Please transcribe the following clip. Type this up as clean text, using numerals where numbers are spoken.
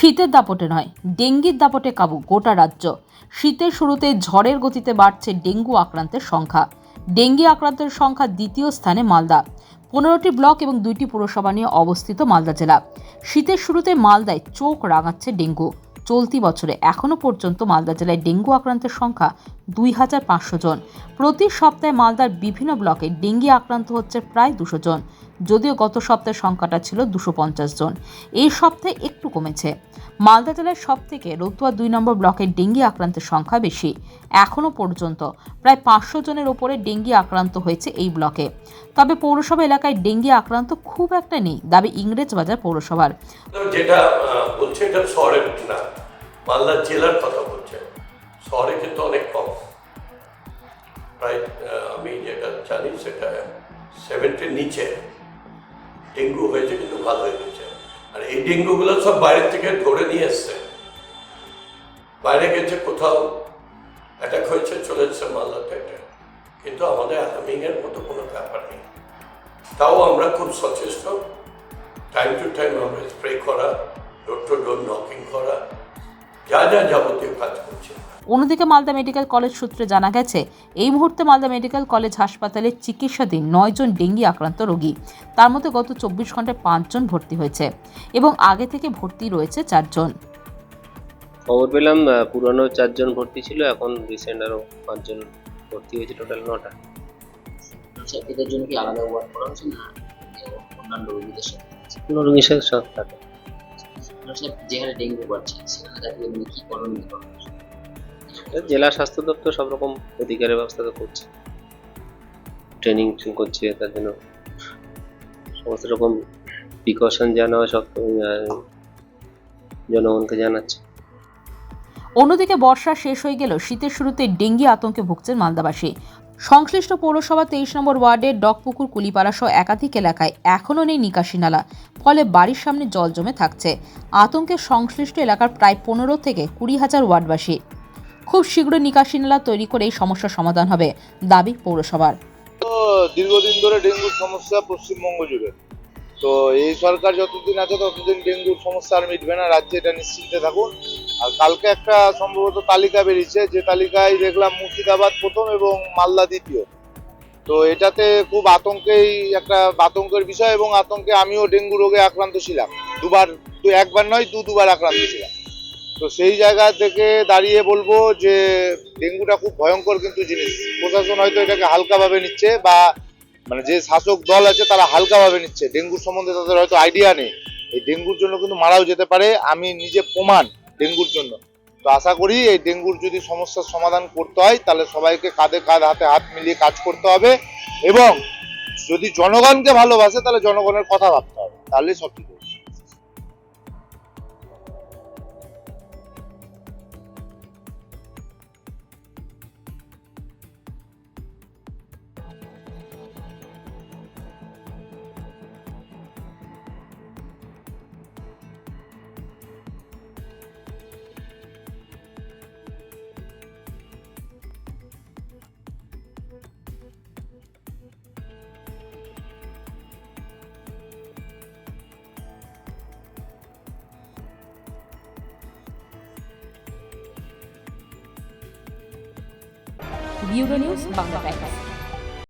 শীতের দাপটে নয়, ডেঙ্গির দাপটে কাবু গোটা রাজ্য। শীতের শুরুতে ঝড়ের গতিতে বাড়ছে ডেঙ্গু আক্রান্তের সংখ্যা। ডেঙ্গি আক্রান্তের সংখ্যা দ্বিতীয় স্থানে মালদা। 15টি ব্লক এবং 2টি পুরসভা নিয়ে অবস্থিত মালদা জেলা। শীতের শুরুতে মালদায় চোখ রাঙাচ্ছে ডেঙ্গু। চলতি বছরে এখনও পর্যন্ত মালদা জেলায় ডেঙ্গু আক্রান্তের সংখ্যা 2500 জন। প্রতি সপ্তাহে মালদার বিভিন্ন ব্লকে ডেঙ্গি আক্রান্ত হচ্ছে প্রায় 200 জন, যদিও গত সপ্তাহের সংখ্যাটা ছিল 250 জন। এই সপ্তাহে একটু কমেছে। মালদা জেলার সবথেকে রতুয়া 2 নম্বর ব্লকের ডেঙ্গি আক্রান্তের সংখ্যা বেশি। এখনও পর্যন্ত প্রায় 500 জনের ওপরে ডেঙ্গি আক্রান্ত হয়েছে এই ব্লকে। তবে পৌরসভা এলাকায় ডেঙ্গি আক্রান্ত খুব একটা নেই, দাবি ইংরেজবাজার পৌরসভার। যেটা বলছে এটা শহরের না, মালদা জেলার কথা বলছে। শহরে কিন্তু অনেক কম, প্রায় আমি যেটা জানি সেটা 70-র নিচে ডেঙ্গু হয়েছে, কিন্তু ভালো হয়ে গেছে। আর এই ডেঙ্গুগুলো সব বাইরে থেকে ধরে নিয়ে এসছে, বাইরে গেছে, কোথাও অ্যাটাক হয়েছে, চলে এসছে মালদাতে। কিন্তু আমাদের অ্যালার্মিংয়ের মতো কোনো ব্যাপার নেই। তাও আমরা খুব সচেষ্ট। টাইম টু টাইম আমরা স্প্রে করা, ডোর টু ডোর নকিং করা, যা যাবতীয় কাজ করছে। অন্যদিকে মালদা মেডিকেল কলেজ সূত্রে জানা গেছে, এই মুহূর্তে মালদা মেডিকেল কলেজ হাসপাতালে চিকিৎসাধীন 9 জন ডেঙ্গি আক্রান্ত রোগী। তার মধ্যে গত 24 ঘন্টায় 5 জন ভর্তি হয়েছে এবং আগে থেকে ভর্তি রয়েছে 4 জন। খবর পেলাম পুরানো 4 জন ভর্তি ছিল, এখন রিসেন্ট আরো 5 জন ভর্তি হয়েছে, টোটাল 9টা। আচ্ছা, এদের জন্য কি আলাদা ওয়ার্ড করা হচ্ছে না অন্যান্য রোগীদের সাথে? কোনো রোগীর সাথে সব থাকে। যেখানে ডেঙ্গু বাড়ছে সেখানে তাকে কি করণীয় করা হচ্ছে? জেলা স্বাস্থ্য দপ্তর সব রকম অধিকারের ব্যবস্থা তো করছে, ট্রেনিং করছে, তার জন্য সমস্ত রকম প্রিকশন জানা সব জনগণকে জানাচ্ছে। অন্যদিকে বর্ষা শেষ হয়ে গেল, শীতের শুরুতে ডেঙ্গি আতঙ্কে ভুগছেন মালদাবাসী। সংশ্লিষ্ট পৌরসভা 23 নম্বর ওয়ার্ডের ডকপুকুর, কুলিপাড়া সহ একাধিক এলাকায় এখনও নেই নিকাশি নালা, ফলে বাড়ির সামনে জল জমে থাকছে। আতঙ্কে সংশ্লিষ্ট এলাকার প্রায় 15 থেকে 20 হাজার ওয়ার্ডবাসী। খুব শীঘ্রই নিকাশি নালা তৈরি করে এই সমস্যার সমাধান হবে, দাবি পৌরসভার। দীর্ঘদিন ধরে ডেঙ্গুর সমস্যা পশ্চিমবঙ্গ জুড়ে। তো এই সরকার যতদিন আছে ততদিন ডেঙ্গুর সমস্যা আর মিটবে না, রাজ্যে এটা নিশ্চিন্তে থাকুন। আর কালকে একটা সম্ভবত তালিকা বেরিয়েছে, যে তালিকায় দেখলাম মুর্শিদাবাদ প্রথম এবং মালদা দ্বিতীয়। তো এটাতে খুব আতঙ্কের বিষয়, এবং আতঙ্কে আমিও ডেঙ্গু রোগে আক্রান্ত ছিলাম একবার নয় দুবার আক্রান্ত ছিলাম। তো সেই জায়গা থেকে দাঁড়িয়ে বলবো যে ডেঙ্গুটা খুব ভয়ঙ্কর কিন্তু জিনিস। প্রশাসন হয়তো এটাকে হালকাভাবে নিচ্ছে, বা মানে যে শাসক দল আছে তারা হালকাভাবে নিচ্ছে। ডেঙ্গুর সম্বন্ধে তাদের হয়তো আইডিয়া নেই। এই ডেঙ্গুর জন্য কিন্তু মারাও যেতে পারে, আমি নিজে প্রমাণ ডেঙ্গুর জন্য। তো আশা করি এই ডেঙ্গুর যদি সমস্যার সমাধান করতে হয় তাহলে সবাইকে কাঁধে কাঁধ হাতে হাত মিলিয়ে কাজ করতে হবে, এবং যদি জনগণকে ভালোবাসে তাহলে জনগণের কথা ভাবতে হবে, তাহলে সব ঠিক হবে। Bureau news, Bangla Times.